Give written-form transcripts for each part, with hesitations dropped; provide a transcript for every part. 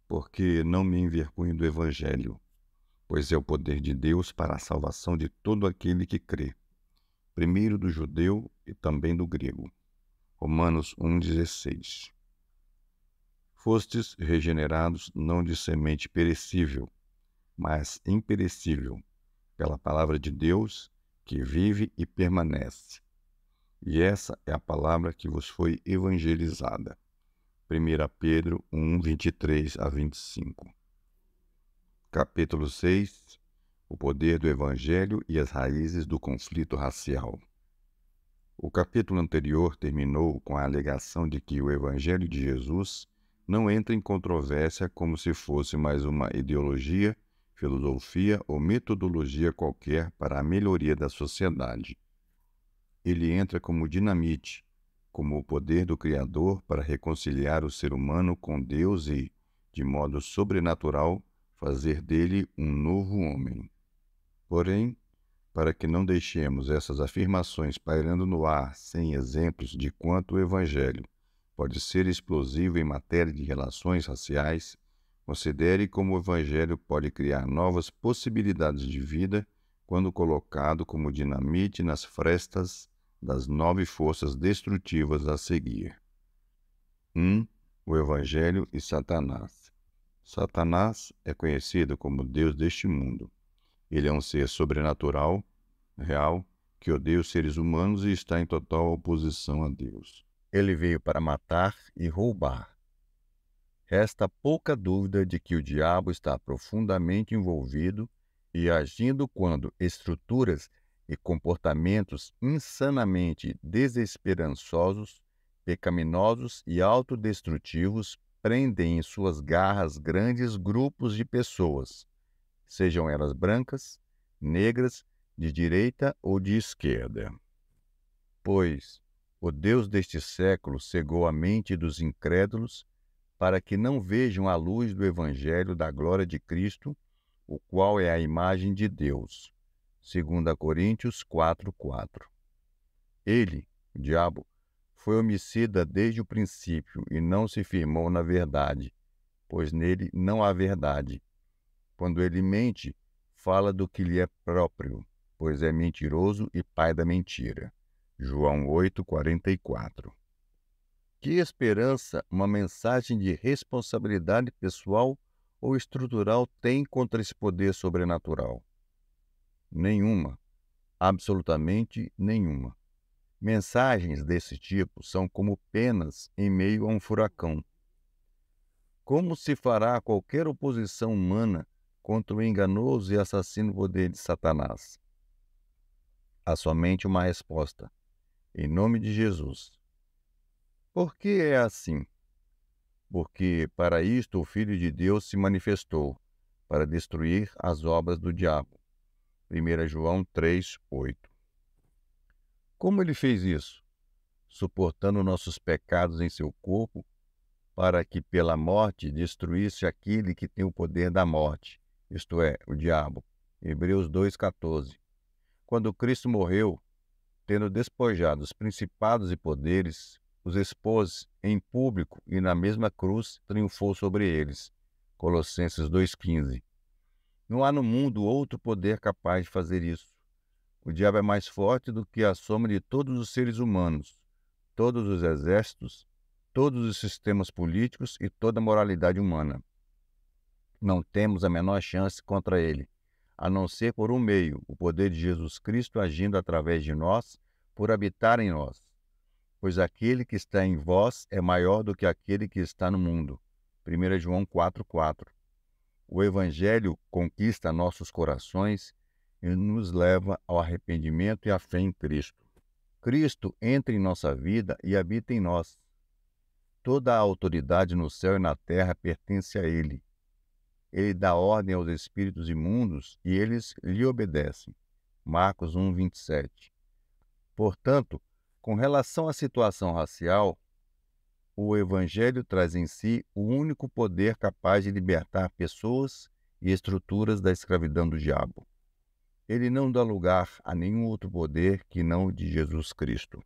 porque não me envergonho do Evangelho, pois é o poder de Deus para a salvação de todo aquele que crê, primeiro do judeu e também do grego. Romanos 1,16. Fostes regenerados não de semente perecível, mas imperecível, pela palavra de Deus, que vive e permanece. E essa é a palavra que vos foi evangelizada. 1 Pedro 1, 23 a 25. Capítulo 6. O poder do Evangelho e as raízes do conflito racial. O capítulo anterior terminou com a alegação de que o Evangelho de Jesus não entra em controvérsia como se fosse mais uma ideologia, filosofia ou metodologia qualquer para a melhoria da sociedade. Ele entra como dinamite, como o poder do Criador para reconciliar o ser humano com Deus e, de modo sobrenatural, fazer dele um novo homem. Porém, para que não deixemos essas afirmações pairando no ar sem exemplos de quanto o Evangelho pode ser explosivo em matéria de relações raciais, considere como o Evangelho pode criar novas possibilidades de vida quando colocado como dinamite nas frestas das 9 forças destrutivas a seguir. 1. O Evangelho e Satanás. Satanás é conhecido como Deus deste mundo. Ele é um ser sobrenatural, real, que odeia os seres humanos e está em total oposição a Deus. Ele veio para matar e roubar. Resta pouca dúvida de que o diabo está profundamente envolvido e agindo quando estruturas e comportamentos insanamente desesperançosos, pecaminosos e autodestrutivos prendem em suas garras grandes grupos de pessoas, sejam elas brancas, negras, de direita ou de esquerda. Pois o Deus deste século cegou a mente dos incrédulos para que não vejam a luz do Evangelho da glória de Cristo, o qual é a imagem de Deus. 2 Coríntios 4:4. Ele, o diabo, foi homicida desde o princípio e não se firmou na verdade, pois nele não há verdade. Quando ele mente, fala do que lhe é próprio, pois é mentiroso e pai da mentira. João 8:44. Que esperança uma mensagem de responsabilidade pessoal ou estrutural tem contra esse poder sobrenatural? Nenhuma, absolutamente nenhuma. Mensagens desse tipo são como penas em meio a um furacão. Como se fará qualquer oposição humana contra o enganoso e assassino poder de Satanás? Há somente uma resposta: em nome de Jesus. Por que é assim? Porque para isto o Filho de Deus se manifestou, para destruir as obras do diabo. 1 João 3:8. Como ele fez isso? Suportando nossos pecados em seu corpo, para que pela morte destruísse aquele que tem o poder da morte, isto é, o diabo. Hebreus 2:14. Quando Cristo morreu, tendo despojado os principados e poderes, os expôs em público e na mesma cruz triunfou sobre eles. Colossenses 2:15. Não há no mundo outro poder capaz de fazer isso. O diabo é mais forte do que a soma de todos os seres humanos, todos os exércitos, todos os sistemas políticos e toda a moralidade humana. Não temos a menor chance contra ele, a não ser por um meio, o poder de Jesus Cristo agindo através de nós, por habitar em nós. Pois aquele que está em vós é maior do que aquele que está no mundo. 1 João 4:4. O Evangelho conquista nossos corações e nos leva ao arrependimento e à fé em Cristo. Cristo entra em nossa vida e habita em nós. Toda a autoridade no céu e na terra pertence a Ele. Ele dá ordem aos espíritos imundos e eles lhe obedecem. Marcos 1:27. Portanto, com relação à situação racial, o Evangelho traz em si o único poder capaz de libertar pessoas e estruturas da escravidão do diabo. Ele não dá lugar a nenhum outro poder que não o de Jesus Cristo.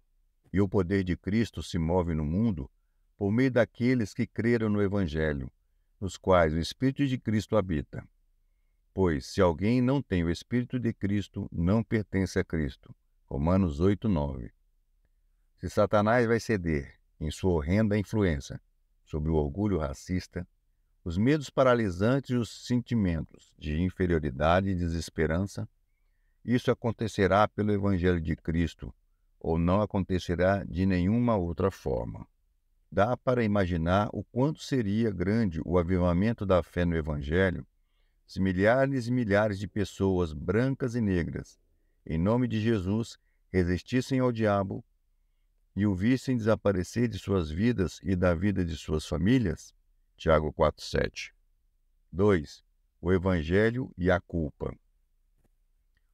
E o poder de Cristo se move no mundo por meio daqueles que creram no Evangelho, nos quais o Espírito de Cristo habita. Pois, se alguém não tem o Espírito de Cristo, não pertence a Cristo. Romanos 8:9. Se Satanás vai ceder, em sua horrenda influência, sobre o orgulho racista, os medos paralisantes e os sentimentos de inferioridade e desesperança, isso acontecerá pelo Evangelho de Cristo, ou não acontecerá de nenhuma outra forma. Dá para imaginar o quanto seria grande o avivamento da fé no Evangelho se milhares e milhares de pessoas brancas e negras, em nome de Jesus, resistissem ao diabo e o vissem desaparecer de suas vidas e da vida de suas famílias? Tiago 4:7. 2. O Evangelho e a culpa.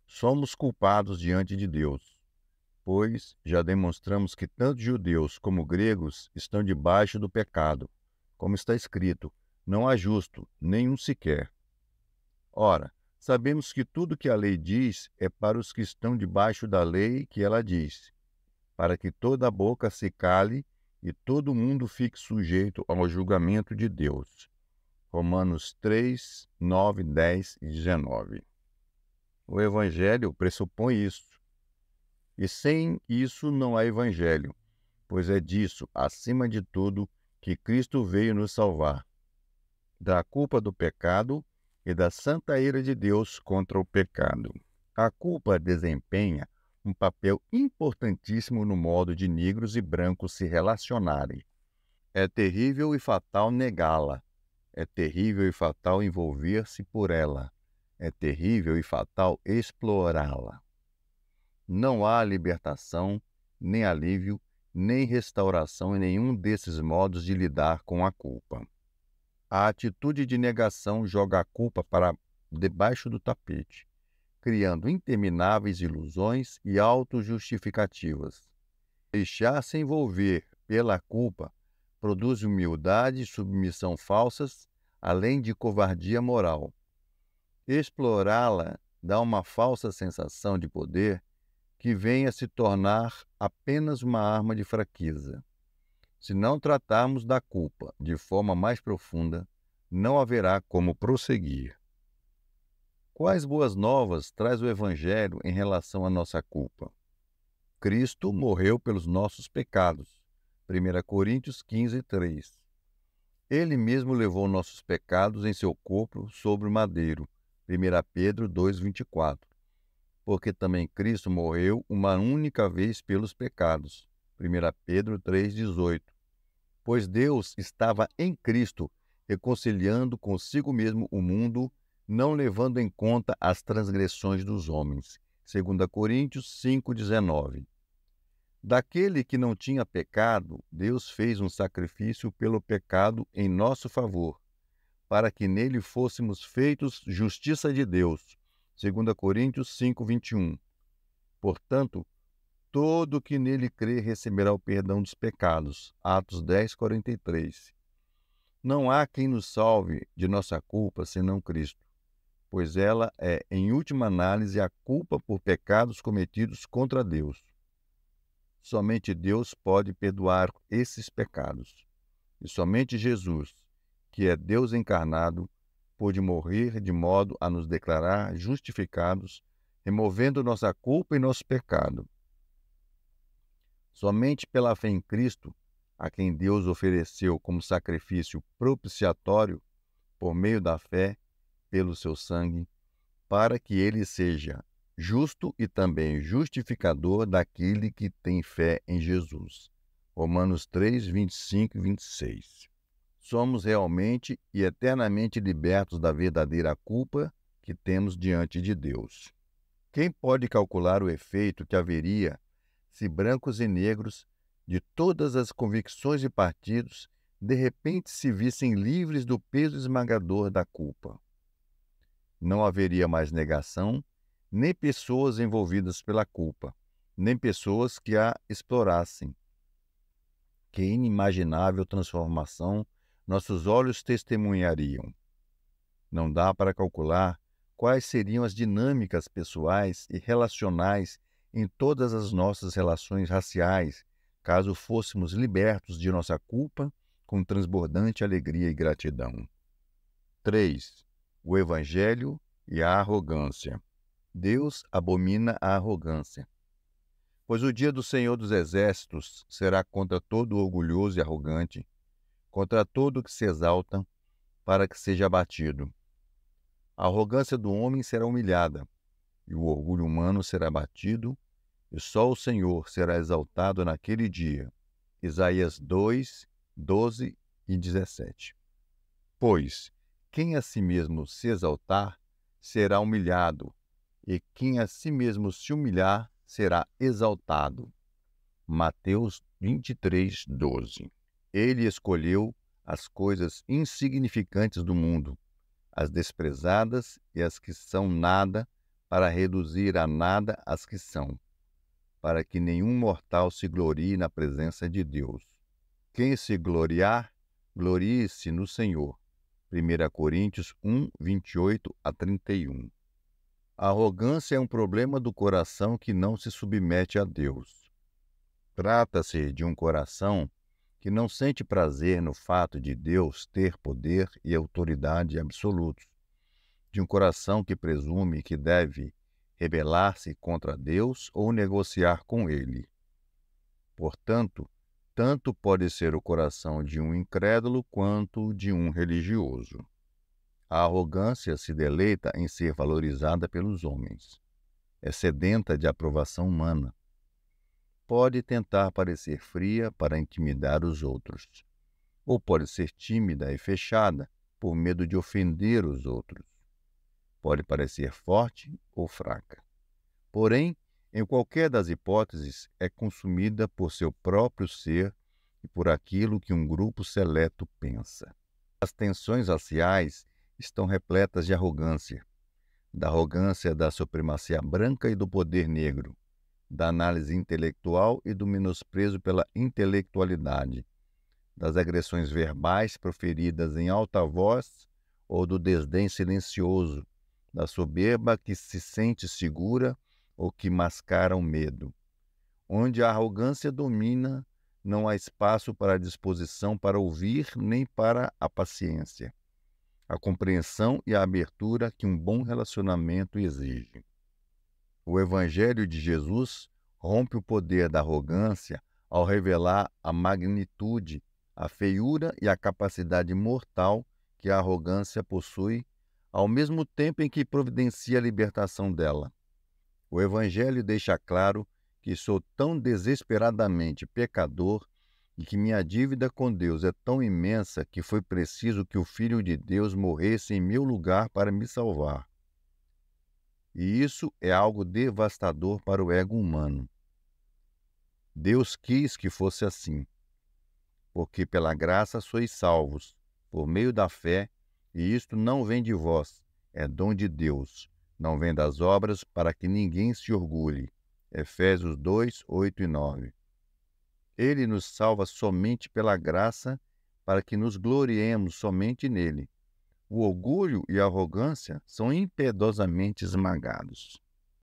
Somos culpados diante de Deus, pois já demonstramos que tanto judeus como gregos estão debaixo do pecado, como está escrito, não há justo, nenhum sequer. Ora, sabemos que tudo que a lei diz é para os que estão debaixo da lei que ela diz, para que toda a boca se cale e todo mundo fique sujeito ao julgamento de Deus. Romanos 3, 9, 10 e 19. O Evangelho pressupõe isso. E sem isso não há Evangelho, pois é disso, acima de tudo, que Cristo veio nos salvar, da culpa do pecado e da santa ira de Deus contra o pecado. A culpa desempenha um papel importantíssimo no modo de negros e brancos se relacionarem. É terrível e fatal negá-la. É terrível e fatal envolver-se por ela. É terrível e fatal explorá-la. Não há libertação, nem alívio, nem restauração em nenhum desses modos de lidar com a culpa. A atitude de negação joga a culpa para debaixo do tapete, criando intermináveis ilusões e autojustificativas. Deixar-se envolver pela culpa produz humildade e submissão falsas, além de covardia moral. Explorá-la dá uma falsa sensação de poder que vem a se tornar apenas uma arma de fraqueza. Se não tratarmos da culpa de forma mais profunda, não haverá como prosseguir. Quais boas novas traz o Evangelho em relação à nossa culpa? Cristo morreu pelos nossos pecados. 1 Coríntios 15, 3. Ele mesmo levou nossos pecados em seu corpo sobre o madeiro. 1 Pedro 2, 24. Porque também Cristo morreu uma única vez pelos pecados. 1 Pedro 3, 18. Pois Deus estava em Cristo, reconciliando consigo mesmo o mundo, não levando em conta as transgressões dos homens. 2 Coríntios 5, 19. Daquele que não tinha pecado, Deus fez um sacrifício pelo pecado em nosso favor, para que nele fôssemos feitos justiça de Deus. 2 Coríntios 5, 21. Portanto, todo que nele crê receberá o perdão dos pecados. Atos 10, 43. Não há quem nos salve de nossa culpa senão Cristo, pois ela é, em última análise, a culpa por pecados cometidos contra Deus. Somente Deus pode perdoar esses pecados. E somente Jesus, que é Deus encarnado, pôde morrer de modo a nos declarar justificados, removendo nossa culpa e nosso pecado. Somente pela fé em Cristo, a quem Deus ofereceu como sacrifício propiciatório, por meio da fé, pelo seu sangue, para que ele seja justo e também justificador daquele que tem fé em Jesus. Romanos 3, 25 e 26. Somos realmente e eternamente libertos da verdadeira culpa que temos diante de Deus. Quem pode calcular o efeito que haveria se brancos e negros, de todas as convicções e partidos, de repente se vissem livres do peso esmagador da culpa? Não haveria mais negação, nem pessoas envolvidas pela culpa, nem pessoas que a explorassem. Que inimaginável transformação nossos olhos testemunhariam. Não dá para calcular quais seriam as dinâmicas pessoais e relacionais em todas as nossas relações raciais, caso fôssemos libertos de nossa culpa com transbordante alegria e gratidão. 3. O Evangelho e a arrogância. Deus abomina a arrogância. Pois o dia do Senhor dos Exércitos será contra todo orgulhoso e arrogante, contra todo que se exalta, para que seja abatido. A arrogância do homem será humilhada, e o orgulho humano será abatido, e só o Senhor será exaltado naquele dia. Isaías 2, 12 e 17. Pois quem a si mesmo se exaltar será humilhado, e quem a si mesmo se humilhar será exaltado. Mateus 23, 12. Ele escolheu as coisas insignificantes do mundo, as desprezadas e as que são nada, para reduzir a nada as que são, para que nenhum mortal se glorie na presença de Deus. Quem se gloriar, glorie-se no Senhor. 1 Coríntios 1, 28 a 31. A arrogância é um problema do coração que não se submete a Deus. Trata-se de um coração que não sente prazer no fato de Deus ter poder e autoridade absolutos, de um coração que presume que deve rebelar-se contra Deus ou negociar com Ele. Portanto, tanto pode ser o coração de um incrédulo quanto de um religioso. A arrogância se deleita em ser valorizada pelos homens. É sedenta de aprovação humana. Pode tentar parecer fria para intimidar os outros, ou pode ser tímida e fechada por medo de ofender os outros. Pode parecer forte ou fraca. Porém, em qualquer das hipóteses, é consumida por seu próprio ser e por aquilo que um grupo seleto pensa. As tensões raciais estão repletas de arrogância, da arrogância da supremacia branca e do poder negro, da análise intelectual e do menosprezo pela intelectualidade, das agressões verbais proferidas em alta voz ou do desdém silencioso, da soberba que se sente segura ou que mascara o medo. Onde a arrogância domina, não há espaço para a disposição para ouvir nem para a paciência, a compreensão e a abertura que um bom relacionamento exige. O Evangelho de Jesus rompe o poder da arrogância ao revelar a magnitude, a feiura e a capacidade mortal que a arrogância possui, ao mesmo tempo em que providencia a libertação dela. O Evangelho deixa claro que sou tão desesperadamente pecador e que minha dívida com Deus é tão imensa que foi preciso que o Filho de Deus morresse em meu lugar para me salvar. E isso é algo devastador para o ego humano. Deus quis que fosse assim, porque pela graça sois salvos, por meio da fé, e isto não vem de vós, é dom de Deus, não vem das obras para que ninguém se orgulhe. Efésios 2, 8 e 9. Ele nos salva somente pela graça, para que nos gloriemos somente nele. O orgulho e a arrogância são impiedosamente esmagados.